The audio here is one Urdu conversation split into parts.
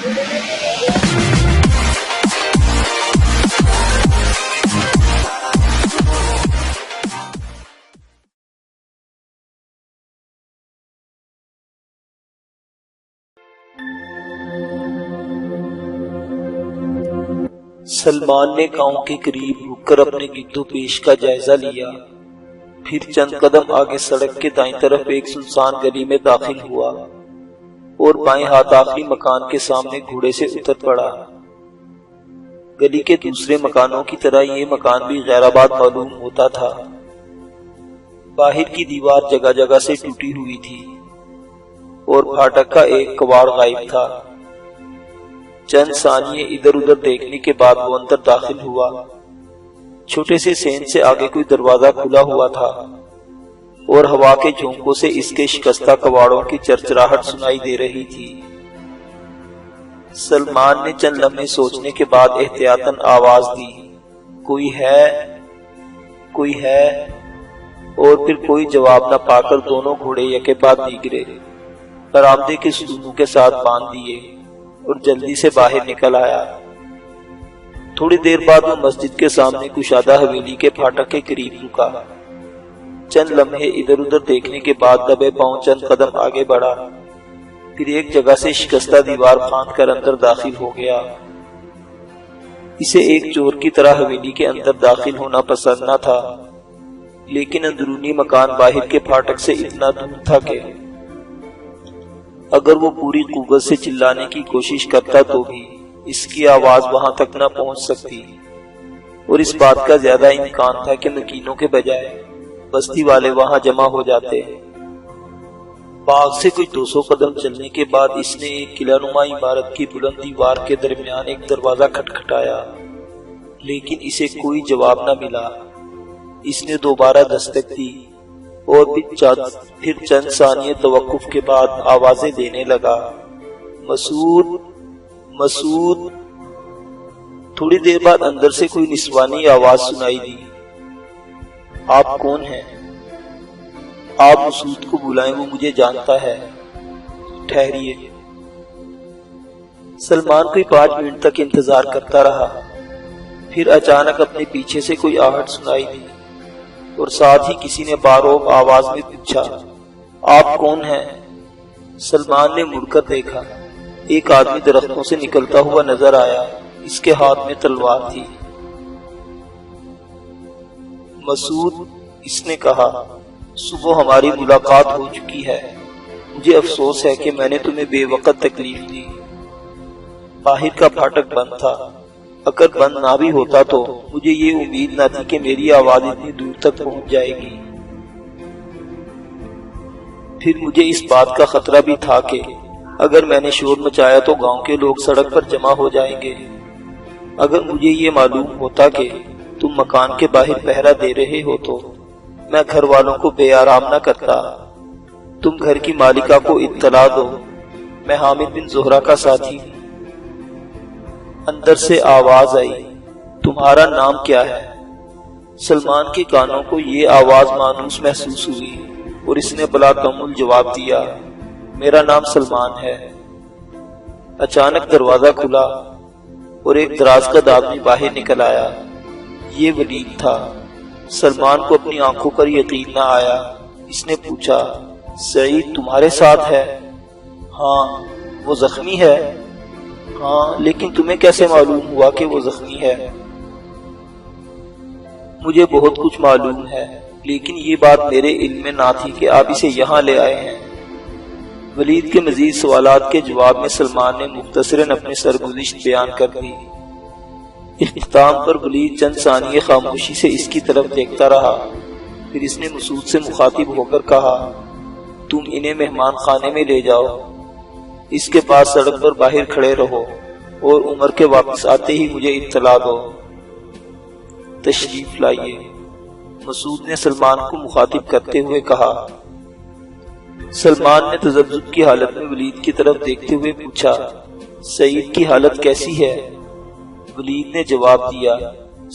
سلمان نے گاؤں کے قریب رک کر اپنے گرد و پیش کا جائزہ لیا، پھر چند قدم آگے سڑک کے دائیں طرف ایک سنسان گلی میں داخل ہوا اور بائیں ہاتھ آخری مکان کے سامنے گھوڑے سے اتر پڑا۔ گلی کے دوسرے مکانوں کی طرح یہ مکان بھی غیر آباد معلوم ہوتا تھا۔ باہر کی دیوار جگہ جگہ سے ٹوٹی ہوئی تھی اور پھاٹک کا ایک کواڑ غائب تھا۔ چند ثانیے ادھر ادھر دیکھنے کے بعد وہ اندر داخل ہوا۔ چھوٹے سے سین سے آگے کوئی دروازہ کھلا ہوا تھا اور ہوا کے جھونکوں سے اس کے شکستہ کواڑوں کی چرچراہٹ سنائی دے رہی تھی۔ سلمان نے چند لمحے سوچنے کے بعد احتیاطاً آواز دی، کوئی ہے، کوئی ہے، اور پھر کوئی جواب نہ پا کر دونوں گھوڑے یکے بعد دیگرے برآمدے کے ستونوں کے ساتھ باندھ دیے اور جلدی سے باہر نکل آیا۔ تھوڑی دیر بعد وہ مسجد کے سامنے کشادہ حویلی کے پھاٹک کے قریب رکا۔ چند لمحے ادھر ادھر دیکھنے کے بعد دبے پاؤں چند قدم آگے بڑھا، پھر ایک جگہ سے شکستہ دیوار پھاند کر اندر داخل ہو گیا۔ اسے ایک چور کی طرح حویلی کے اندر داخل ہونا پسند نہ تھا، لیکن اندرونی مکان باہر کے پھاٹک سے اتنا دور تھا کہ اگر وہ پوری قوت سے چلانے کی کوشش کرتا تو بھی اس کی آواز وہاں تک نہ پہنچ سکتی، اور اس بات کا زیادہ امکان تھا کہ مکینوں کے بجائے بستی والے وہاں جمع ہو جاتے۔ باغ سے کوئی 200 قدم چلنے کے بعد اس نے ایک قلعہ نما عمارت کی بلند دیوار کے درمیان ایک دروازہ کھٹکھٹایا، لیکن اسے کوئی جواب نہ ملا۔ اس نے دوبارہ دستک دی اور پھر چند ثانیے توقف کے بعد آوازیں دینے لگا، مسعود، مسعود۔ تھوڑی دیر بعد اندر سے کوئی نسوانی آواز سنائی دی، آپ کون ہیں؟ آپ مسعود کو بلائیں، وہ مجھے جانتا ہے۔ ٹھہریے۔ سلمان کوئی 5 منٹ تک انتظار کرتا رہا، پھر اچانک اپنے پیچھے سے کوئی آہٹ سنائی دی اور ساتھ ہی کسی نے باروب آواز میں پوچھا، آپ کون ہیں؟ سلمان نے مڑ کر دیکھا، ایک آدمی درختوں سے نکلتا ہوا نظر آیا، اس کے ہاتھ میں تلوار تھی۔ مسعود، اس نے کہا، صبح ہماری ملاقات ہو چکی ہے، مجھے افسوس ہے کہ میں نے تمہیں بے وقت تکلیف دی۔ باہر کا پھاٹک بند تھا، اگر بند نہ بھی ہوتا تو مجھے یہ امید نہ تھی کہ میری آواز اتنی دور تک پہنچ جائے گی۔ پھر مجھے اس بات کا خطرہ بھی تھا کہ اگر میں نے شور مچایا تو گاؤں کے لوگ سڑک پر جمع ہو جائیں گے۔ اگر مجھے یہ معلوم ہوتا کہ تم مکان کے باہر پہرا دے رہے ہو تو میں گھر والوں کو بے آرام نہ کرتا۔ تم گھر کی مالکہ کو اطلاع دو، میں حامد بن زہرہ کا ساتھی ہوں۔ اندر سے آواز آئی، تمہارا نام کیا ہے؟ سلمان کے کانوں کو یہ آواز مانوس محسوس ہوئی اور اس نے بلا تأمل جواب دیا، میرا نام سلمان ہے۔ اچانک دروازہ کھلا اور ایک دراز قد آدمی باہر نکل آیا۔ یہ ولید تھا۔ سلمان کو اپنی آنکھوں پر یقین نہ آیا۔ اس نے پوچھا، سعید تمہارے ساتھ ہے؟ ہاں۔ وہ زخمی ہے؟ ہاں، لیکن تمہیں کیسے معلوم ہوا کہ وہ زخمی ہے؟ مجھے بہت کچھ معلوم ہے، لیکن یہ بات میرے علم میں نہ تھی کہ آپ اسے یہاں لے آئے ہیں۔ ولید کے مزید سوالات کے جواب میں سلمان نے مختصراً اپنی سرگزشت بیان کر دی۔ اختتام پر ولید چند ثانیے خاموشی سے اس کی طرف دیکھتا رہا، پھر اس نے مسعود سے مخاطب ہو کر کہا، تم انہیں مہمان خانے میں لے جاؤ، اس کے پاس سڑک پر باہر کھڑے رہو اور عمر کے واپس آتے ہی مجھے اطلاع دو۔ تشریف لائیے، مسعود نے سلمان کو مخاطب کرتے ہوئے کہا۔ سلمان نے تذبذب کی حالت میں ولید کی طرف دیکھتے ہوئے پوچھا، سعید کی حالت کیسی ہے؟ ولید نے جواب دیا،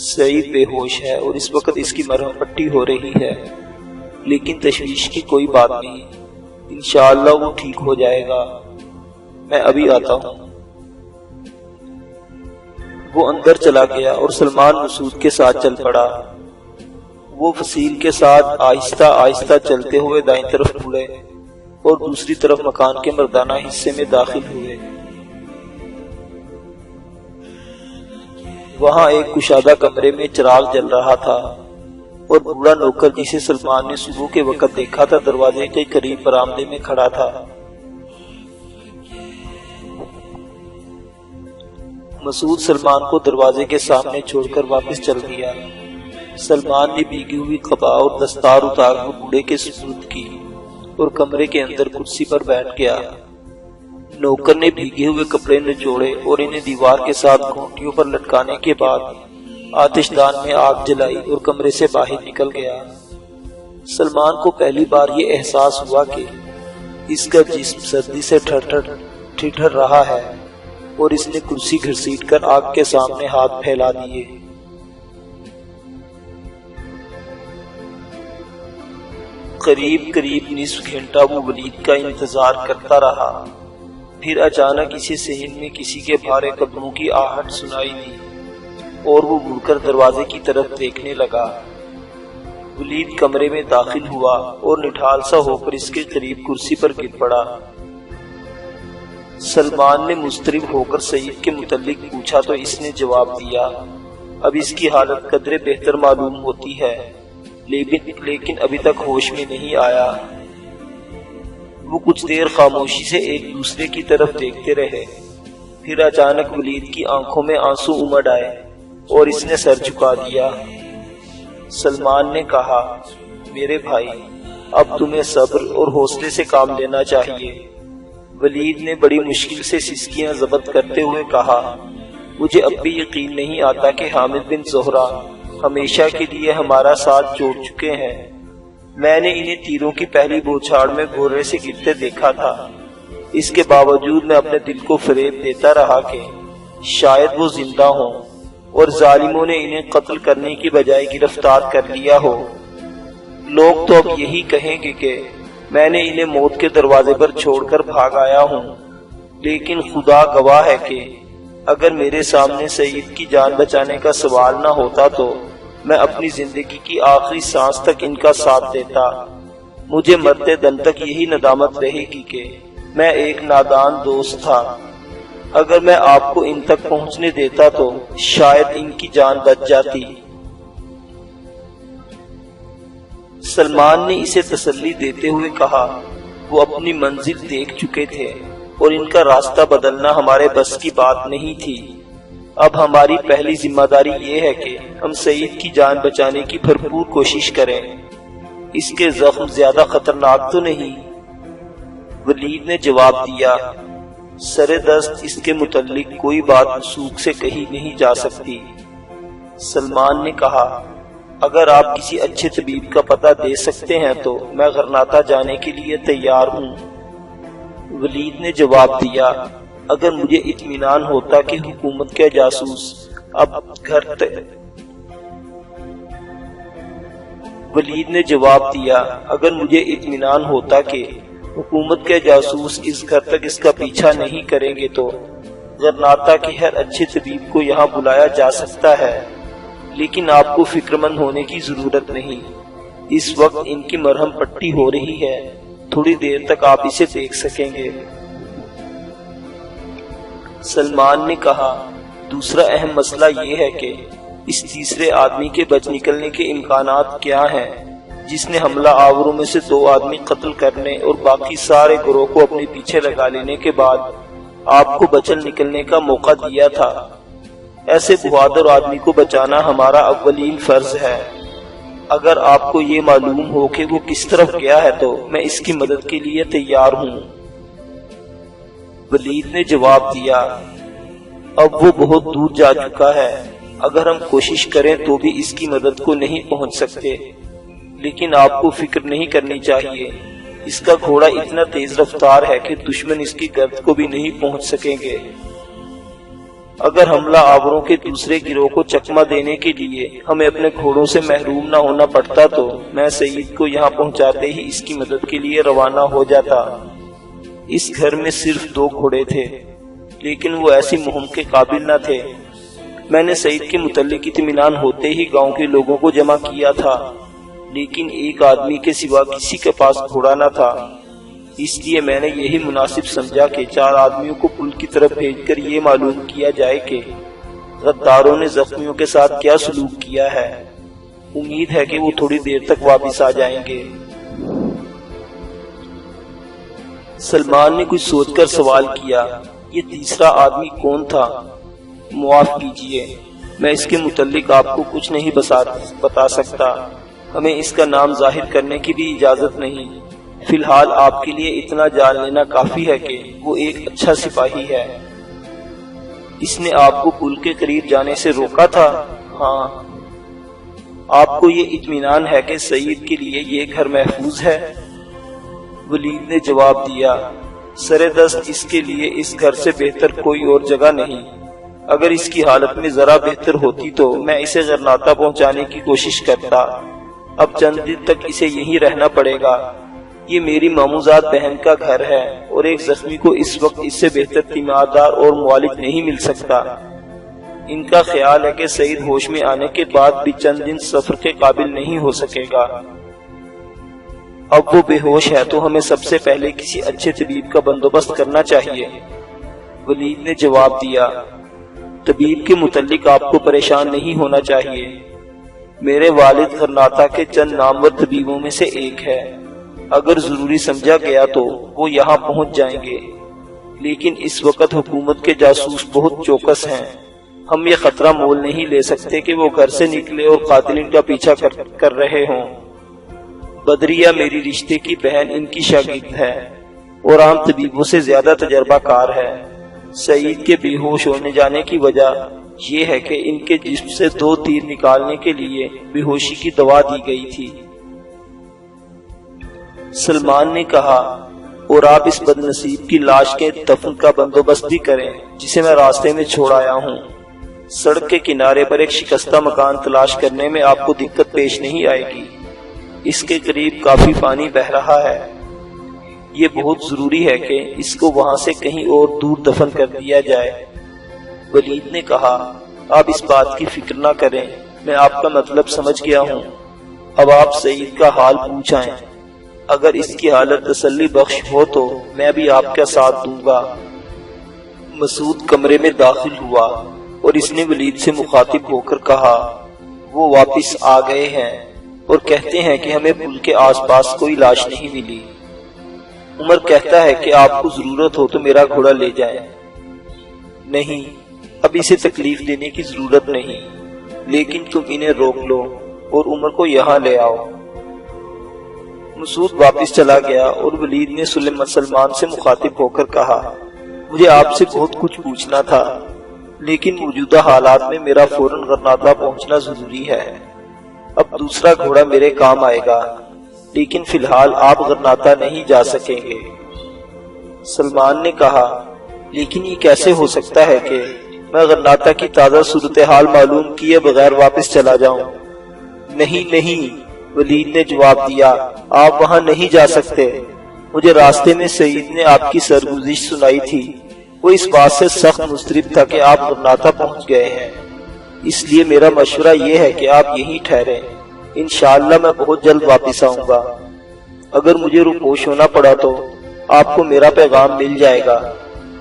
سعید بے ہوش ہے اور اس وقت اس کی مرہم پٹی ہو رہی ہے، لیکن تشویش کی کوئی بات نہیں، انشاءاللہ وہ ٹھیک ہو جائے گا، میں ابھی آتا ہوں۔ وہ اندر چلا گیا اور سلمان مسعود کے ساتھ چل پڑا۔ وہ فصیل کے ساتھ آہستہ آہستہ چلتے ہوئے دائیں طرف مڑے اور دوسری طرف مکان کے مردانہ حصے میں داخل ہوئے۔ وہاں ایک کشادہ کمرے میں چراغ جل رہا تھا اور بوڑھا نوکر جسے سلمان نے صبح کے وقت دیکھا تھا دروازے کے قریب برآمدے میں کھڑا تھا۔ مسعود سلمان کو دروازے کے سامنے چھوڑ کر واپس چل گیا۔ سلمان نے بھیگی ہوئی قبا اور دستار اتار کر بوڑھے کے سپرد کی اور کمرے کے اندر کرسی پر بیٹھ گیا۔ نوکر نے بھیگے ہوئے کپڑے نچوڑے اور انہیں دیوار کے ساتھ گھونٹیوں پر لٹکانے کے بعد آتش دان میں آگ جلائی اور کمرے سے باہر نکل گیا۔ سلمان کو پہلی بار یہ احساس ہوا کہ اس کا جسم سردی سے ٹھٹر رہا ہے اور اس نے کرسی گھسیٹ کر آگ کے سامنے ہاتھ پھیلا دیے۔ قریب نصف گھنٹہ وہ ولید کا انتظار کرتا رہا۔ پھر اچانک اسے ذہن میں کسی کے بھارے قدموں کی آہٹ سنائی دی اور وہ مڑ کر دروازے کی طرف دیکھنے لگا۔ ولید کمرے میں داخل ہوا اور نٹھال سا ہو کر اس کے قریب کرسی پر گر پڑا۔ سلمان نے مضطرب ہو کر سعید کے متعلق پوچھا تو اس نے جواب دیا، اب اس کی حالت قدرے بہتر معلوم ہوتی ہے، لیکن ابھی تک ہوش میں نہیں آیا۔ وہ کچھ دیر خاموشی سے ایک دوسرے کی طرف دیکھتے رہے، پھر اچانک ولید کی آنکھوں میں آنسو امڑ آئے اور اس نے سر جھکا دیا۔ سلمان نے کہا، میرے بھائی، اب تمہیں صبر اور حوصلے سے کام لینا چاہیے۔ ولید نے بڑی مشکل سے سسکیاں ضبط کرتے ہوئے کہا، مجھے اب بھی یقین نہیں آتا کہ حامد بن زہرہ ہمیشہ کے لیے ہمارا ساتھ چھوڑ چکے ہیں۔ میں نے انہیں تیروں کی پہلی بوچھاڑ میں گھوڑے سے گرتے دیکھا تھا، اس کے باوجود میں اپنے دل کو فریب دیتا رہا کہ شاید وہ زندہ ہوں اور ظالموں نے انہیں قتل کرنے کی بجائے گرفتار کر لیا ہو۔ لوگ تو اب یہی کہیں گے کہ میں نے انہیں موت کے دروازے پر چھوڑ کر بھاگ آیا ہوں، لیکن خدا گواہ ہے کہ اگر میرے سامنے سعید کی جان بچانے کا سوال نہ ہوتا تو میں اپنی زندگی کی آخری سانس تک ان کا ساتھ دیتا۔ مجھے مرتے دم تک یہی ندامت رہے گی کہ میں ایک نادان دوست تھا۔ اگر میں آپ کو ان تک پہنچنے دیتا تو شاید ان کی جان بچ جاتی۔ سلمان نے اسے تسلی دیتے ہوئے کہا، وہ اپنی منزل دیکھ چکے تھے اور ان کا راستہ بدلنا ہمارے بس کی بات نہیں تھی۔ اب ہماری پہلی ذمہ داری یہ ہے کہ ہم سعید کی جان بچانے کی بھرپور کوشش کریں۔ اس کے زخم زیادہ خطرناک تو نہیں؟ ولید نے جواب دیا، سر دست اس کے متعلق کوئی بات وثوق سے کہی نہیں جا سکتی۔ سلمان نے کہا، اگر آپ کسی اچھے طبیب کا پتہ دے سکتے ہیں تو میں غرناطہ جانے کے لیے تیار ہوں۔ ولید نے جواب دیا، اگر مجھے اطمینان ہوتا کہ حکومت کے جاسوس اب ولید نے جواب دیا، اگر مجھے اطمینان ہوتا کہ حکومت کے جاسوس اس گھر تک اس کا پیچھا نہیں کریں گے تو غرناطہ کے ہر اچھے طبیب کو یہاں بلایا جا سکتا ہے، لیکن آپ کو فکر مند ہونے کی ضرورت نہیں۔ اس وقت ان کی مرہم پٹی ہو رہی ہے، تھوڑی دیر تک آپ اسے دیکھ سکیں گے۔ سلمان نے کہا، دوسرا اہم مسئلہ یہ ہے کہ اس تیسرے آدمی کے بچ نکلنے کے امکانات کیا ہیں جس نے حملہ آوروں میں سے 2 آدمی قتل کرنے اور باقی سارے گروہ کو اپنے پیچھے لگا لینے کے بعد آپ کو بچل نکلنے کا موقع دیا تھا۔ ایسے بہادر آدمی کو بچانا ہمارا اولین فرض ہے۔ اگر آپ کو یہ معلوم ہو کہ وہ کس طرف گیا ہے تو میں اس کی مدد کے لیے تیار ہوں۔ ولید نے جواب دیا، اب وہ بہت دور جا چکا ہے، اگر ہم کوشش کریں تو بھی اس کی مدد کو نہیں پہنچ سکتے، لیکن آپ کو فکر نہیں کرنی چاہیے، اس کا گھوڑا اتنا تیز رفتار ہے کہ دشمن اس کی گرد کو بھی نہیں پہنچ سکیں گے۔ اگر حملہ آوروں کے دوسرے گروہ کو چکمہ دینے کے لیے ہمیں اپنے گھوڑوں سے محروم نہ ہونا پڑتا تو میں سعید کو یہاں پہنچاتے ہی اس کی مدد کے لیے روانہ ہو جاتا۔ اس گھر میں صرف 2 گھوڑے تھے، لیکن وہ ایسی مہم کے قابل نہ تھے۔ میں نے سعید کے متعلق اطمینان ہوتے ہی گاؤں کے لوگوں کو جمع کیا تھا، لیکن ایک آدمی کے سوا کسی کے پاس گھوڑا نہ تھا۔ اس لیے میں نے یہی مناسب سمجھا کہ 4 آدمیوں کو پل کی طرف بھیج کر یہ معلوم کیا جائے کہ غداروں نے زخمیوں کے ساتھ کیا سلوک کیا ہے۔ امید ہے کہ وہ تھوڑی دیر تک واپس آ جائیں گے۔ سلمان نے کچھ سوچ کر سوال کیا، یہ تیسرا آدمی کون تھا؟ معاف کیجیے، میں اس کے متعلق آپ کو کچھ نہیں بتا سکتا، ہمیں اس کا نام ظاہر کرنے کی بھی اجازت نہیں۔ فی الحال آپ کے لیے اتنا جان لینا کافی ہے کہ وہ ایک اچھا سپاہی ہے۔ اس نے آپ کو پل کے قریب جانے سے روکا تھا؟ ہاں۔ آپ کو یہ اطمینان ہے کہ سعید کے لیے یہ گھر محفوظ ہے؟ ولید نے جواب دیا، سر دست اس کے لیے اس گھر سے بہتر کوئی اور جگہ نہیں۔ اگر اس کی حالت میں ذرا بہتر ہوتی تو میں اسے غرناطہ پہنچانے کی کوشش کرتا۔ اب چند دن تک اسے یہیں رہنا پڑے گا۔ یہ میری ماموزاد بہن کا گھر ہے اور ایک زخمی کو اس وقت اس سے بہتر تیماردار اور معالج نہیں مل سکتا۔ ان کا خیال ہے کہ سعید ہوش میں آنے کے بعد بھی چند دن سفر کے قابل نہیں ہو سکے گا۔ اب وہ بے ہوش ہے تو ہمیں سب سے پہلے کسی اچھے طبیب کا بندوبست کرنا چاہیے۔ ولید نے جواب دیا، طبیب کے متعلق آپ کو پریشان نہیں ہونا چاہیے۔ میرے والد غرناطہ کے چند نامور طبیبوں میں سے ایک ہے۔ اگر ضروری سمجھا گیا تو وہ یہاں پہنچ جائیں گے، لیکن اس وقت حکومت کے جاسوس بہت چوکس ہیں۔ ہم یہ خطرہ مول نہیں لے سکتے کہ وہ گھر سے نکلے اور قاتل ان کا پیچھا کر رہے ہوں۔ بدریہ میری رشتے کی بہن ان کی شاگرد ہے اور عام طبیبوں سے زیادہ تجربہ کار ہے۔ سعید کے بے ہوش ہونے جانے کی وجہ یہ ہے کہ ان کے جسم سے 2 تیر نکالنے کے لیے بے ہوشی کی دوا دی گئی تھی۔ سلمان نے کہا، اور آپ اس بد نصیب کی لاش کے دفن کا بندوبست بھی کریں جسے میں راستے میں چھوڑ آیا ہوں۔ سڑک کے کنارے پر ایک شکستہ مکان تلاش کرنے میں آپ کو دقت پیش نہیں آئے گی۔ اس کے قریب کافی پانی بہہ رہا ہے۔ یہ بہت ضروری ہے کہ اس کو وہاں سے کہیں اور دور دفن کر دیا جائے۔ ولید نے کہا، آپ اس بات کی فکر نہ کریں، میں آپ کا مطلب سمجھ گیا ہوں۔ اب آپ سعید کا حال پوچھ آئیں۔ اگر اس کی حالت تسلی بخش ہو تو میں بھی آپ کا ساتھ دوں گا۔ مسعود کمرے میں داخل ہوا اور اس نے ولید سے مخاطب ہو کر کہا، وہ واپس آ گئے ہیں اور کہتے ہیں کہ ہمیں پل کے آس پاس کوئی لاش نہیں ملی۔ عمر کہتا ہے کہ آپ کو ضرورت ہو تو میرا گھوڑا لے جائیں۔ نہیں، اب اسے تکلیف دینے کی ضرورت نہیں، لیکن تم انہیں روک لو اور عمر کو یہاں لے آؤ۔ مسعود واپس چلا گیا اور ولید نے سلمان سے مخاطب ہو کر کہا، مجھے آپ سے بہت کچھ پوچھنا تھا، لیکن موجودہ حالات میں میرا فوراً غرناطہ پہنچنا ضروری ہے۔ اب دوسرا گھوڑا میرے کام آئے گا، لیکن فی الحال آپ غرناطہ نہیں جا سکیں گے۔ سلمان نے کہا، لیکن یہ کیسے ہو سکتا ہے کہ میں غرناطہ کی تازہ صورتحال معلوم کیے بغیر واپس چلا جاؤں؟ نہیں نہیں، ولید نے جواب دیا، آپ وہاں نہیں جا سکتے۔ مجھے راستے میں سعید نے آپ کی سرگزشت سنائی تھی۔ وہ اس بات سے سخت مضطرب تھا کہ آپ غرناطہ پہنچ گئے ہیں۔ اس لیے میرا مشورہ یہ ہے کہ آپ یہیں ٹھہریں۔ انشاءاللہ میں بہت جلد واپس آؤں گا۔ اگر مجھے روپوش ہونا پڑا تو آپ کو میرا پیغام مل جائے گا۔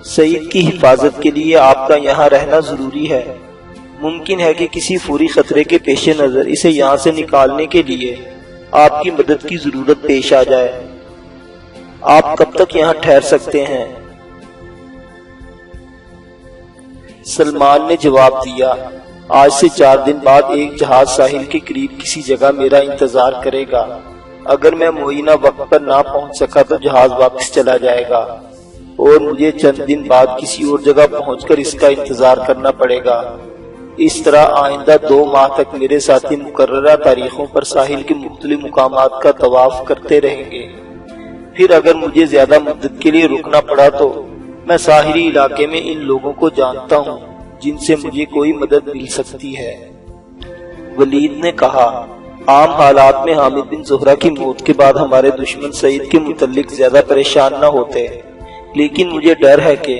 سعید کی حفاظت کے لیے آپ کا یہاں رہنا ضروری ہے۔ ممکن ہے کہ کسی فوری خطرے کے پیش نظر اسے یہاں سے نکالنے کے لیے آپ کی مدد کی ضرورت پیش آ جائے۔ آپ کب تک یہاں ٹھہر سکتے ہیں؟ سلمان نے جواب دیا، آج سے 4 دن بعد ایک جہاز ساحل کے قریب کسی جگہ میرا انتظار کرے گا۔ اگر میں معینہ وقت پر نہ پہنچ سکا تو جہاز واپس چلا جائے گا اور مجھے چند دن بعد کسی اور جگہ پہنچ کر اس کا انتظار کرنا پڑے گا۔ اس طرح آئندہ 2 ماہ تک میرے ساتھی مقررہ تاریخوں پر ساحل کے مختلف مقامات کا طواف کرتے رہیں گے۔ پھر اگر مجھے زیادہ مدت کے لیے رکنا پڑا تو میں ساحلی علاقے میں ان لوگوں کو جانتا ہوں جن سے مجھے کوئی مدد مل سکتی ہے۔ ولید نے کہا، عام حالات میں حامد بن زہرہ کی موت کے بعد ہمارے دشمن سعید کے متعلق زیادہ پریشان نہ ہوتے، لیکن مجھے ڈر ہے کہ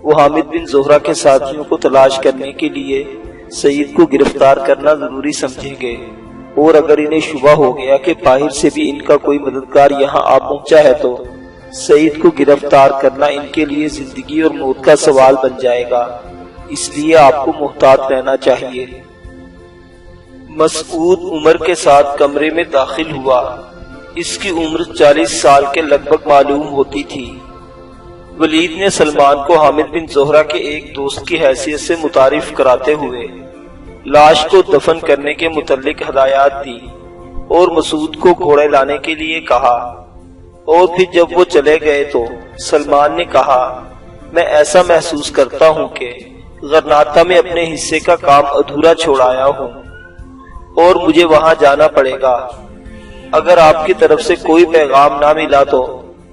وہ حامد بن زہرہ کے ساتھیوں کو تلاش کرنے کے لیے سعید کو گرفتار کرنا ضروری سمجھیں گے، اور اگر انہیں شبہ ہو گیا کہ باہر سے بھی ان کا کوئی مددگار یہاں آ پہنچا ہے تو سعید کو گرفتار کرنا ان کے لیے زندگی اور موت کا سوال بن جائے گا، اس لیے آپ کو محتاط رہنا چاہیے۔ مسعود عمر کے ساتھ کمرے میں داخل ہوا۔ اس کی عمر 40 سال کے لگ بھگ معلوم ہوتی تھی۔ ولید نے سلمان کو حامد بن زہرہ کے ایک دوست کی حیثیت سے متعارف کراتے ہوئے لاش کو دفن کرنے کے متعلق ہدایات دی اور مسعود کو گھوڑے لانے کے لیے کہا، اور پھر جب وہ چلے گئے تو سلمان نے کہا، میں ایسا محسوس کرتا ہوں کہ غرناطہ میں اپنے حصے کا کام ادھورا چھوڑ آیا ہوں اور مجھے وہاں جانا پڑے گا۔ اگر آپ کی طرف سے کوئی پیغام نہ ملا تو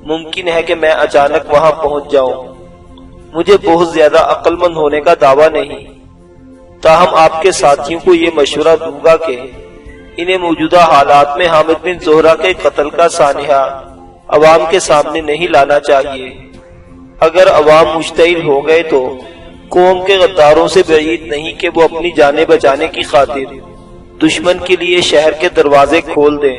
ممکن ہے کہ میں اچانک وہاں پہنچ جاؤں۔ مجھے بہت زیادہ عقل مند ہونے کا دعویٰ نہیں، تاہم آپ کے ساتھیوں کو یہ مشورہ دوں گا کہ انہیں موجودہ حالات میں حامد بن زہرہ کے قتل کا سانحہ عوام کے سامنے نہیں لانا چاہیے۔ اگر عوام مشتعل ہو گئے تو قوم کے غداروں سے بعید نہیں کہ وہ اپنی جانیں بچانے کی خاطر دشمن کے لیے شہر کے دروازے کھول دیں۔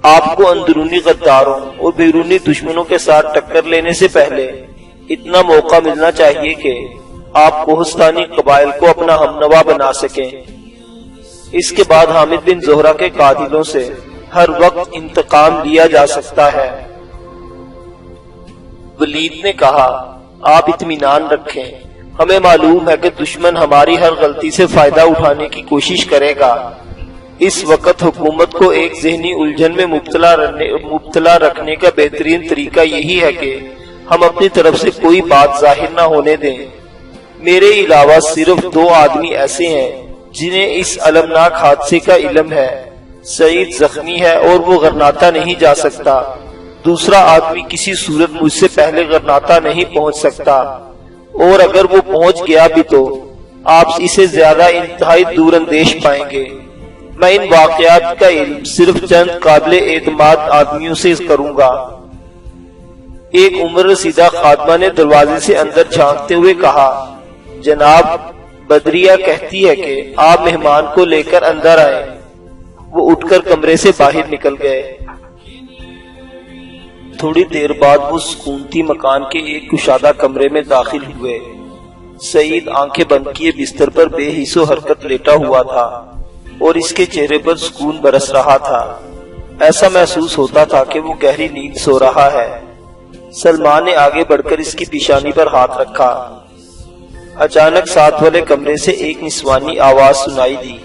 آپ کو اندرونی غداروں اور بیرونی دشمنوں کے ساتھ ٹکر لینے سے پہلے اتنا موقع ملنا چاہیے کہ آپ کوہستانی قبائل کو اپنا ہمنوا بنا سکیں۔ اس کے بعد حامد بن زہرہ کے قاتلوں سے ہر وقت انتقام لیا جا سکتا ہے۔ ولید نے کہا، آپ اطمینان رکھیں، ہمیں معلوم ہے کہ دشمن ہماری ہر غلطی سے فائدہ اٹھانے کی کوشش کرے گا۔ اس وقت حکومت کو ایک ذہنی الجھن میں مبتلا رکھنے کا بہترین طریقہ یہی ہے کہ ہم اپنی طرف سے کوئی بات ظاہر نہ ہونے دیں۔ میرے علاوہ صرف 2 آدمی ایسے ہیں جنہیں اس المناک حادثے کا علم ہے۔ سعید زخمی ہے اور وہ غرناطہ نہیں جا سکتا۔ دوسرا آدمی کسی صورت مجھ سے پہلے غرناطہ نہیں پہنچ سکتا، اور اگر وہ پہنچ گیا بھی تو آپ اسے زیادہ انتہائی دور اندیش پائیں گے۔ میں ان واقعات کا علم صرف چند قابل اعتماد آدمیوں سے کروں گا۔ ایک عمر رسیدہ خادمہ نے دروازے سے اندر جھانکتے ہوئے کہا، جناب، بدریہ کہتی ہے کہ آپ مہمان کو لے کر اندر آئیں۔ وہ اٹھ کر کمرے سے باہر نکل گئے۔ تھوڑی دیر بعد وہ سکونتی مکان کے ایک کشادہ کمرے میں داخل ہوئے۔ سعید آنکھیں بند کیے بستر پر بے حس و حرکت لیٹا ہوا تھا اور اس کے چہرے پر سکون برس رہا تھا۔ ایسا محسوس ہوتا تھا کہ وہ گہری نیند سو رہا ہے۔ سلمان نے آگے بڑھ کر اس کی پیشانی پر ہاتھ رکھا۔ اچانک ساتھ والے کمرے سے ایک نسوانی آواز سنائی دی،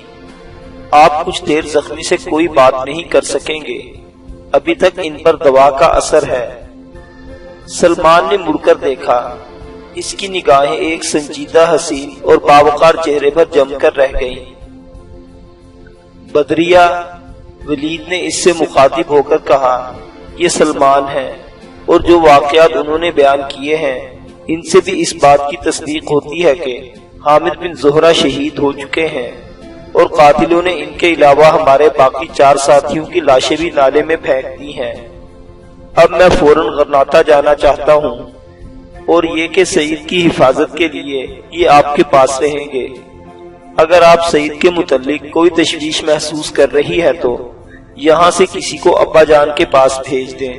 آپ کچھ دیر زخمی سے کوئی بات نہیں کر سکیں گے، ابھی تک ان پر دوا کا اثر ہے۔ سلمان نے مڑ کر دیکھا، اس کی نگاہیں ایک سنجیدہ حسین اور باوقار چہرے پر جم کر رہ گئیں۔ بدریہ، ولید نے اس سے مخاطب ہو کر کہا، یہ سلمان ہے، اور جو واقعات انہوں نے بیان کیے ہیں ان سے بھی اس بات کی تصدیق ہوتی ہے کہ حامد بن زہرہ شہید ہو چکے ہیں، اور قاتلوں نے ان کے علاوہ ہمارے باقی 4 ساتھیوں کی لاشیں بھی نالے میں پھینک دی ہیں۔ اب میں فوراً غرناطہ جانا چاہتا ہوں، اور یہ کہ سعید کی حفاظت کے لیے یہ آپ کے پاس رہیں گے۔ اگر آپ سعید کے متعلق کوئی تشویش محسوس کر رہی ہے تو یہاں سے کسی کو ابا جان کے پاس بھیج دیں۔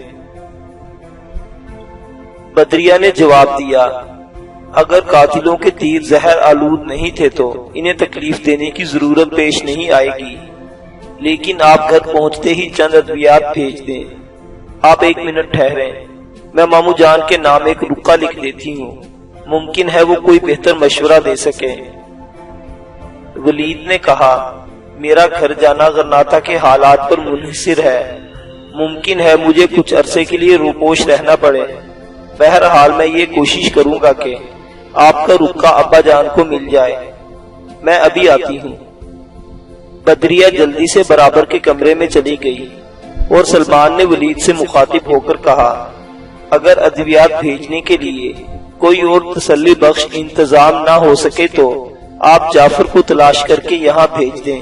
بدریہ نے جواب دیا، اگر قاتلوں کے تیر زہر آلود نہیں تھے تو انہیں تکلیف دینے کی ضرورت پیش نہیں آئے گی، لیکن آپ گھر پہنچتے ہی چند ادویات بھیج دیں۔ آپ 1 منٹ ٹھہریں، میں ماموں جان کے نام ایک رقعہ لکھ دیتی ہوں، ممکن ہے وہ کوئی بہتر مشورہ دے سکے۔ ولید نے کہا، میرا گھر جانا غرناطہ کے حالات پر منحصر ہے، ممکن ہے مجھے کچھ عرصے کے لیے روپوش رہنا پڑے۔ بہرحال میں یہ کوشش کروں گا کہ آپ کا رقعہ ابا جان کو مل جائے۔ میں ابھی آتی ہوں۔ بدریہ جلدی سے برابر کے کمرے میں چلی گئی، اور سلمان نے ولید سے مخاطب ہو کر کہا، اگر ادویات بھیجنے کے لیے کوئی اور تسلی بخش انتظام نہ ہو سکے تو آپ جعفر کو تلاش کر کے یہاں بھیج دیں۔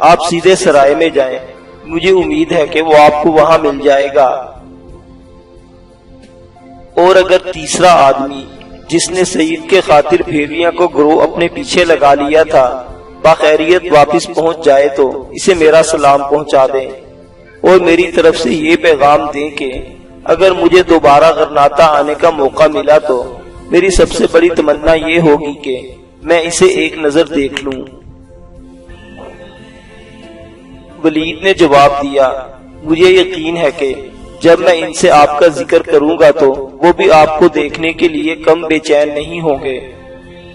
آپ سیدھے سرائے میں جائیں، مجھے امید ہے کہ وہ آپ کو وہاں مل جائے گا۔ اور اگر تیسرا آدمی جس نے سعید کے خاطر بھیڑیاں کو گروہ اپنے پیچھے لگا لیا تھا، باخیریت واپس پہنچ جائے تو اسے میرا سلام پہنچا دیں اور میری طرف سے یہ پیغام دیں کہ اگر مجھے دوبارہ غرناطہ آنے کا موقع ملا تو میری سب سے بڑی تمنا یہ ہوگی کہ میں اسے ایک نظر دیکھ لوں۔ ولید نے جواب دیا، مجھے یقین ہے کہ جب میں ان سے آپ کا ذکر کروں گا تو وہ بھی آپ کو دیکھنے کے لیے کم بے چین نہیں ہوں گے۔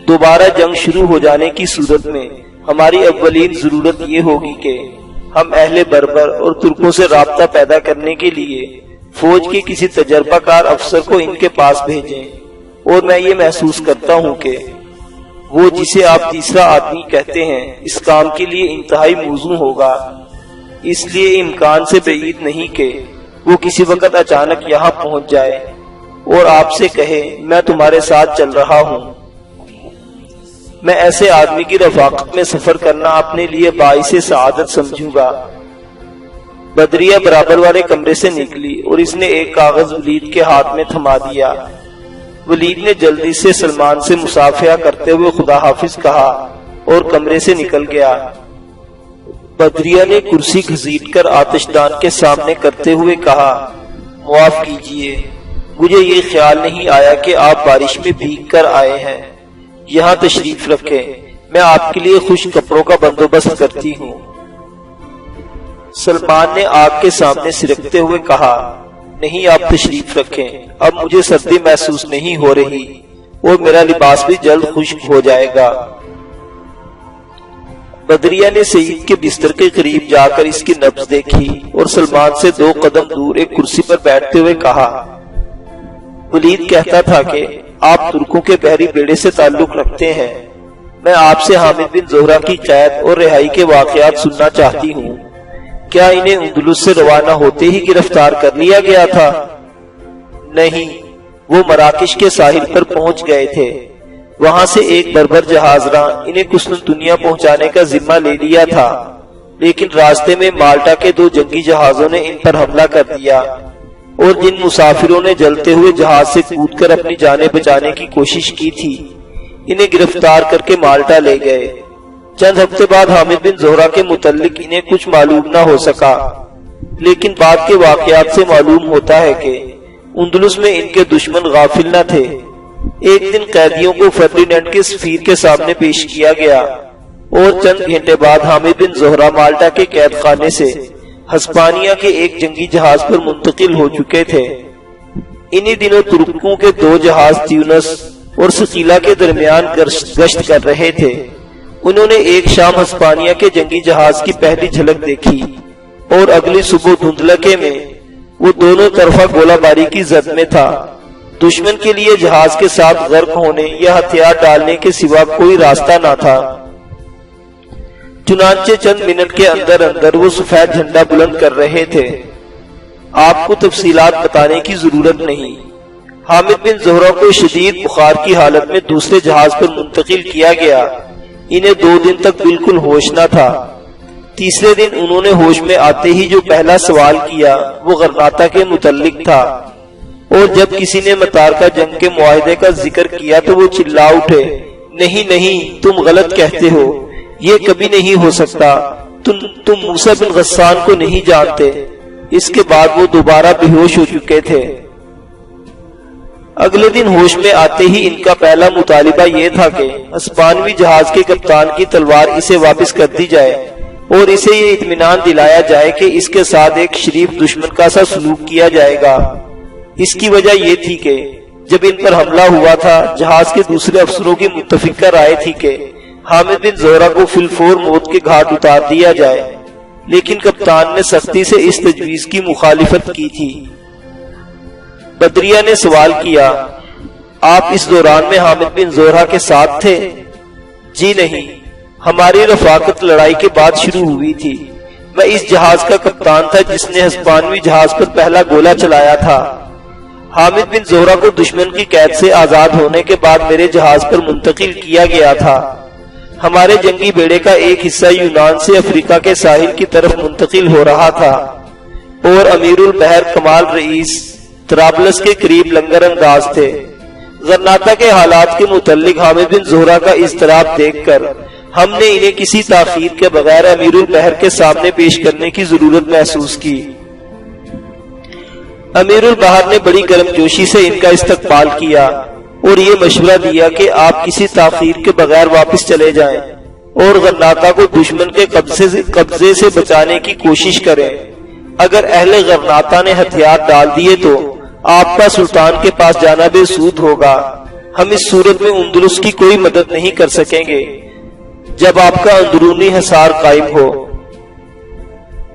دوبارہ جنگ شروع ہو جانے کی صورت میں ہماری اولین ضرورت یہ ہوگی کہ ہم اہل بربر اور ترکوں سے رابطہ پیدا کرنے کے لیے فوج کے کسی تجربہ کار افسر کو ان کے پاس بھیجیں، اور میں یہ محسوس کرتا ہوں کہ وہ جسے آپ تیسرا آدمی کہتے ہیں اس کام کے لیے انتہائی موزوں ہوگا، اس لیے امکان سے بعید نہیں کہ وہ کسی وقت اچانک یہاں پہنچ جائے اور آپ سے کہے میں تمہارے ساتھ چل رہا ہوں۔ میں ایسے آدمی کی رفاقت میں سفر کرنا اپنے لیے باعث سعادت سمجھوں گا۔ بدریہ برابر والے کمرے سے نکلی اور اس نے ایک کاغذ ولید کے ہاتھ میں تھما دیا۔ ولید نے جلدی سے سلمان سے مصافحہ کرتے ہوئے خدا حافظ کہا اور کمرے سے نکل گیا۔ بدریہ نے کرسی گھسیٹ کر آتش دان کے سامنے کرتے ہوئے کہا، معاف کیجئے، مجھے یہ خیال نہیں آیا کہ آپ بارش میں بھیگ کر آئے ہیں۔ یہاں تشریف رکھیں، میں آپ کے لیے خشک کپڑوں کا بندوبست کرتی ہوں۔ سلمان نے آگ کے سامنے سرکتے ہوئے کہا، نہیں آپ تشریف رکھیں، اب مجھے سردی محسوس نہیں ہو رہی اور میرا لباس بھی جلد خشک ہو جائے گا۔ بدریہ نے سعید کے بستر کے قریب جا کر اس کی نبض دیکھی اور سلمان سے 2 قدم دور ایک کرسی پر بیٹھتے ہوئے کہا، ولید کہتا تھا کہ آپ ترکوں کے بحری بیڑے سے تعلق رکھتے ہیں، میں آپ سے حامد بن زہرہ کی قید اور رہائی کے واقعات سننا چاہتی ہوں۔ کیا انہیں اندلس سے روانہ ہوتے ہی گرفتار کر لیا گیا تھا؟ نہیں، وہ مراکش کے ساحل پر پہنچ گئے تھے، وہاں سے ایک بربر جہاز راں انہیں قسطنطنیہ پہنچانے کا ذمہ لے لیا تھا، لیکن راستے میں مالٹا کے 2 جنگی جہازوں نے ان پر حملہ کر دیا اور جن مسافروں نے جلتے ہوئے جہاز سے کود کر اپنی جانیں بچانے کی کوشش کی تھی انہیں گرفتار کر کے مالٹا لے گئے۔ چند ہفتے بعد حامد بن زہرہ کے متعلق انہیں کچھ معلوم نہ ہو سکا، لیکن بعد کے واقعات سے معلوم ہوتا ہے کہ اندلس میں ان کے دشمن غافل نہ تھے۔ ایک دن قیدیوں کو فرڈینینڈ کے سفیر کے سامنے پیش کیا گیا اور چند گھنٹے بعد حامد بن زہرہ مالٹا کے قید خانے سے ہسپانیہ کے ایک جنگی جہاز پر منتقل ہو چکے تھے۔ انہی دنوں ترکوں کے 2 جہاز تیونس اور سقیلا کے درمیان گشت کر رہے تھے۔ انہوں نے ایک شام ہسپانیہ کے جنگی جہاز کی پہلی جھلک دیکھی اور اگلی صبح دھندلکے میں وہ دونوں طرفہ گولہ باری کی زد میں تھا۔ دشمن کے لیے جہاز کے ساتھ غرق ہونے یا ہتھیار ڈالنے کے سوا کوئی راستہ نہ تھا۔ چنانچہ چند منٹ کے اندر اندر وہ سفید جھنڈا بلند کر رہے تھے۔ آپ کو تفصیلات بتانے کی ضرورت نہیں۔ حامد بن زہرہ کو شدید بخار کی حالت میں دوسرے جہاز پر منتقل کیا گیا۔ انہیں 2 دن تک بالکل ہوش نہ تھا۔ تیسرے دن انہوں نے ہوش میں آتے ہی جو پہلا سوال کیا وہ غرناطہ کے متعلق تھا، اور جب کسی نے متارکہ جنگ کے معاہدے کا ذکر کیا تو وہ چلا اٹھے، نہیں نہیں تم غلط کہتے ہو، یہ کبھی نہیں ہو سکتا، تم موسیٰ بن غسان کو نہیں جانتے۔ اس کے بعد وہ دوبارہ بے ہوش ہو چکے تھے۔ اگلے دن ہوش میں آتے ہی ان کا پہلا مطالبہ یہ تھا کہ ہسپانوی جہاز کے کپتان کی تلوار اسے واپس کر دی جائے اور اسے یہ اطمینان دلایا جائے کہ اس کے ساتھ ایک شریف دشمن کا سا سلوک کیا جائے گا۔ اس کی وجہ یہ تھی کہ جب ان پر حملہ ہوا تھا جہاز کے دوسرے افسروں کی متفقہ رائے تھی کہ حامد بن زہرہ کو فی الفور موت کے گھاٹ اتار دیا جائے، لیکن کپتان نے سختی سے اس تجویز کی مخالفت کی تھی۔ بدریہ نے سوال کیا، آپ اس دوران میں حامد بن زہرہ کے ساتھ تھے؟ جی نہیں، ہماری رفاقت لڑائی کے بعد شروع ہوئی تھی۔ میں اس جہاز کا کپتان تھا جس نے ہسپانوی جہاز پر پہلا گولہ چلایا تھا۔ حامد بن زہرہ کو دشمن کی قید سے آزاد ہونے کے بعد میرے جہاز پر منتقل کیا گیا تھا۔ ہمارے جنگی بیڑے کا ایک حصہ یونان سے افریقہ کے ساحل کی طرف منتقل ہو رہا تھا اور امیر البحر کمال رئیس طرابلس کے قریب لنگر انداز تھے۔ غرناطہ کے حالات کے متعلق حامد بن زہرہ کا اضطراب دیکھ کر ہم نے انہیں کسی تاخیر کے بغیر امیر البحر کے سامنے پیش کرنے کی ضرورت محسوس کی۔ امیر البحر نے بڑی گرم جوشی سے ان کا استقبال کیا اور یہ مشورہ دیا کہ آپ کسی تاخیر کے بغیر واپس چلے جائیں اور غرناطہ کو دشمن کے قبضے سے بچانے کی کوشش کریں۔ اگر اہل غرناطہ نے ہتھیار ڈال دیے تو آپ کا سلطان کے پاس جانا بے سود ہوگا۔ ہم اس صورت میں اندلس کی کوئی مدد نہیں کر سکیں گے جب آپ کا اندرونی حصار قائم ہو۔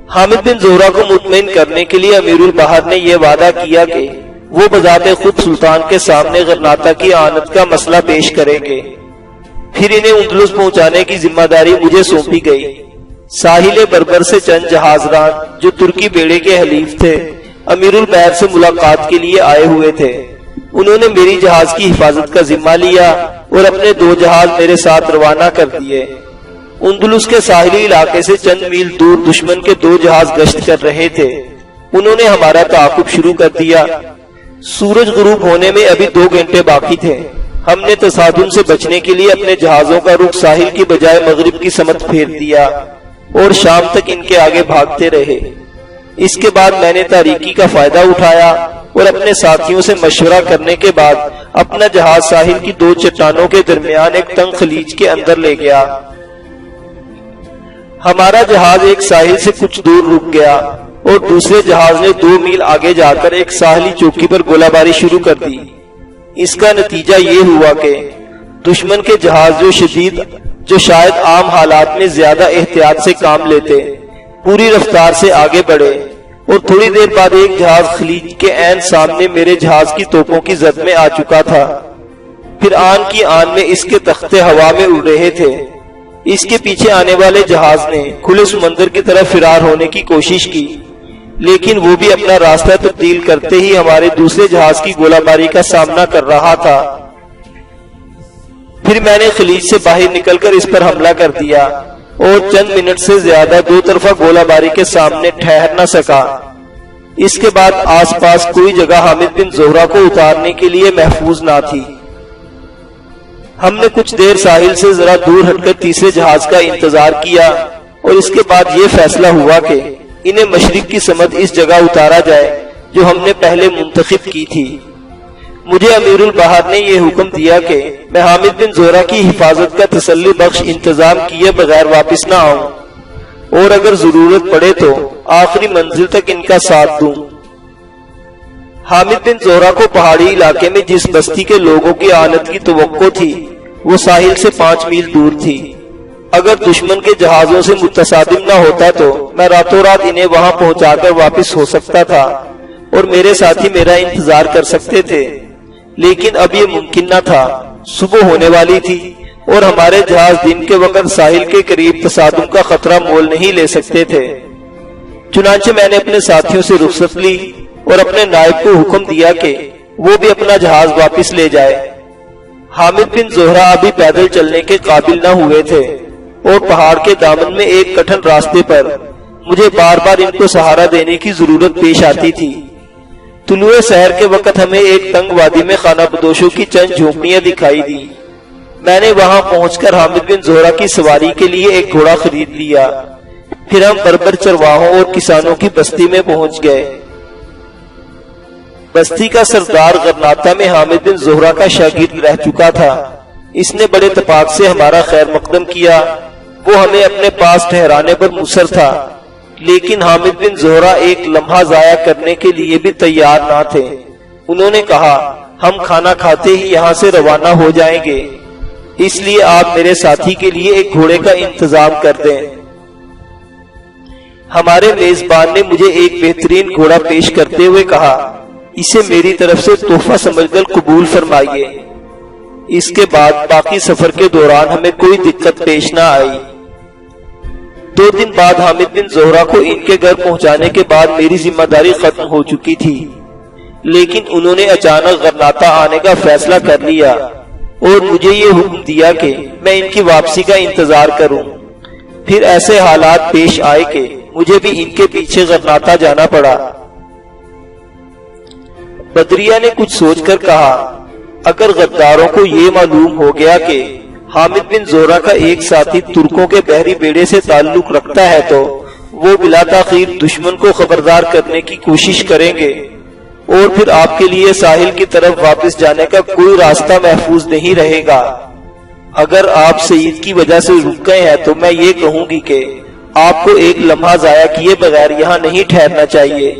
حامد بن زہرہ کو مطمئن کرنے کے لیے امیر البحر نے یہ وعدہ کیا کہ وہ بذات خود سلطان کے سامنے غرناطہ کی اعانت کا مسئلہ پیش کریں گے۔ پھر انہیں اندلس پہنچانے کی ذمہ داری مجھے سونپی گئی۔ ساحل بربر سے چند جہازران جو ترکی بیڑے کے حلیف تھے امیر البحر سے ملاقات کے لیے آئے ہوئے تھے۔ انہوں نے میری جہاز کی حفاظت کا ذمہ لیا اور اپنے 2 جہاز میرے ساتھ روانہ کر دیے۔ اندلس کے ساحلی علاقے سے چند میل دور دشمن کے 2 جہاز گشت کر رہے تھے۔ انہوں نے ہمارا تعاقب شروع کر دیا۔ سورج غروب ہونے میں ابھی 2 گھنٹے باقی تھے۔ ہم نے تصادم سے بچنے کے لیے اپنے جہازوں کا رخ ساحل کی بجائے مغرب کی سمت پھیر دیا اور شام تک ان کے آگے بھاگتے رہے۔ اس کے بعد میں نے تاریکی کا فائدہ اٹھایا اور اپنے ساتھیوں سے مشورہ کرنے کے بعد اپنا جہاز ساحل کی 2 چٹانوں کے درمیان ایک تنگ خلیج کے اندر لے گیا۔ ہمارا جہاز ایک ساحل سے کچھ دور رک گیا اور دوسرے جہاز نے 2 میل آگے جا کر ایک ساحلی چوکی پر گولہ باری شروع کر دی۔ اس کا نتیجہ یہ ہوا کہ دشمن کے جہاز جو شاید عام حالات میں زیادہ احتیاط سے کام لیتے پوری رفتار سے آگے بڑھے اور تھوڑی دیر بعد ایک جہاز خلیج کے عین سامنے میرے جہاز کی توپوں کی زد میں آ چکا تھا۔ پھر آن کی آن میں اس کے تختے ہوا میں اڑ رہے تھے۔ اس کے پیچھے آنے والے جہاز نے کھلے سمندر کی طرف فرار ہونے کی کوشش کی، لیکن وہ بھی اپنا راستہ تبدیل کرتے ہی ہمارے دوسرے جہاز کی گولہ باری کا سامنا کر رہا تھا۔ پھر میں نے خلیج سے باہر نکل کر اس پر حملہ کر دیا اور چند منٹ سے زیادہ 2 طرفہ گولہ باری کے سامنے ٹھہر نہ سکا۔ اس کے بعد آس پاس کوئی جگہ حامد بن زہرہ کو اتارنے کے لیے محفوظ نہ تھی۔ ہم نے کچھ دیر ساحل سے ذرا دور ہٹ کر تیسرے جہاز کا انتظار کیا اور اس کے بعد یہ فیصلہ ہوا کہ انہیں مشرق کی سمت اس جگہ اتارا جائے جو ہم نے پہلے منتخب کی تھی۔ مجھے امیر البحر نے یہ حکم دیا کہ میں حامد بن زہرہ کی حفاظت کا تسلی بخش انتظام کیے بغیر واپس نہ آؤں اور اگر ضرورت پڑے تو آخری منزل تک ان کا ساتھ دوں۔ حامد بن زہرہ کو پہاڑی علاقے میں جس بستی کے لوگوں کی آنت کی توقع تھی وہ ساحل سے 5 میل دور تھی۔ اگر دشمن کے جہازوں سے متصادم نہ ہوتا تو میں راتوں رات انہیں وہاں پہنچا کر واپس ہو سکتا تھا اور میرے ساتھی میرا انتظار کر سکتے تھے، لیکن اب یہ ممکن نہ تھا۔ صبح ہونے والی تھی اور ہمارے جہاز دن کے وقت ساحل کے قریب تصادم کا خطرہ مول نہیں لے سکتے تھے۔ چنانچہ میں نے اپنے ساتھیوں سے رخصت لی اور اپنے نائب کو حکم دیا کہ وہ بھی اپنا جہاز واپس لے جائے۔ حامد بن زہرہ ابھی پیدل چلنے کے قابل نہ ہوئے تھے اور پہاڑ کے دامن میں ایک کٹھن راستے پر مجھے بار بار ان کو سہارا دینے کی ضرورت پیش آتی تھی۔ طلوع سحر کے وقت ہمیں ایک تنگ وادی میں خانہ بدوشوں کی چند جھونپڑیاں دکھائی دی۔ میں نے وہاں پہنچ کر حامد بن زہرہ کی سواری کے لیے ایک گھوڑا خرید لیا۔ پھر ہم بربر چرواہوں اور کسانوں کی بستی میں پہنچ گئے۔ بستی کا سردار غرناطہ میں حامد بن زہرہ کا شاگرد رہ چکا تھا۔ اس نے بڑے اتفاق سے ہمارا خیر مقدم کیا۔ وہ ہمیں اپنے پاس ٹھہرانے پر مصر تھا، لیکن حامد بن زہرہ ایک لمحہ ضائع کرنے کے لیے بھی تیار نہ تھے۔ انہوں نے کہا ہم کھانا کھاتے ہی یہاں سے روانہ ہو جائیں گے، اس لیے آپ میرے ساتھی کے لیے ایک گھوڑے کا انتظام کر دیں۔ ہمارے میزبان نے مجھے ایک بہترین گھوڑا پیش کرتے ہوئے کہا اسے میری طرف سے تحفہ سمجھ کر قبول فرمائیے۔ اس کے بعد باقی سفر کے دوران ہمیں کوئی دقت پیش نہ آئی۔ 2 دن بعد حامد بن زہرہ کو ان کے گھر پہنچانے کے بعد میری ذمہ داری ختم ہو چکی تھی، لیکن انہوں نے اچانک غرناطہ آنے کا فیصلہ کر لیا اور مجھے یہ حکم دیا کہ میں ان کی واپسی کا انتظار کروں۔ پھر ایسے حالات پیش آئے کہ مجھے بھی ان کے پیچھے غرناطہ جانا پڑا۔ بدریہ نے کچھ سوچ کر کہا اگر غداروں کو یہ معلوم ہو گیا کہ حامد بن زہرہ کا ایک ساتھی ترکوں کے بحری بیڑے سے تعلق رکھتا ہے تو وہ بلا تاخیر دشمن کو خبردار کرنے کی کوشش کریں گے، اور پھر آپ کے لیے ساحل کی طرف واپس جانے کا کوئی راستہ محفوظ نہیں رہے گا۔ اگر آپ سعید کی وجہ سے رک گئے ہیں تو میں یہ کہوں گی کہ آپ کو ایک لمحہ ضائع کیے بغیر یہاں نہیں ٹھہرنا چاہیے۔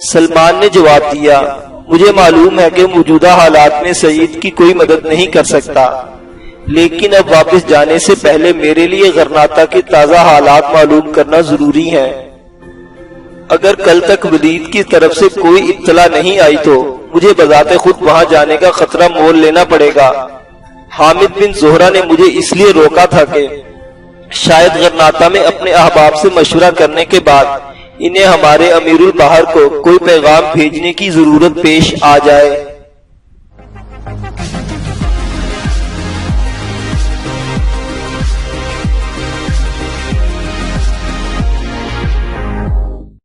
سلمان نے جواب دیا، مجھے معلوم ہے کہ موجودہ حالات میں سعید کی کوئی مدد نہیں کر سکتا، لیکن اب واپس جانے سے پہلے میرے لیے غرناطہ کے تازہ حالات معلوم کرنا ضروری ہے۔ اگر کل تک ولید کی طرف سے کوئی اطلاع نہیں آئی تو مجھے بذات خود وہاں جانے کا خطرہ مول لینا پڑے گا۔ حامد بن زہرہ نے مجھے اس لیے روکا تھا کہ شاید غرناطہ میں اپنے احباب سے مشورہ کرنے کے بعد انہیں ہمارے امیر البحر کو کوئی پیغام بھیجنے کی ضرورت پیش آ جائے۔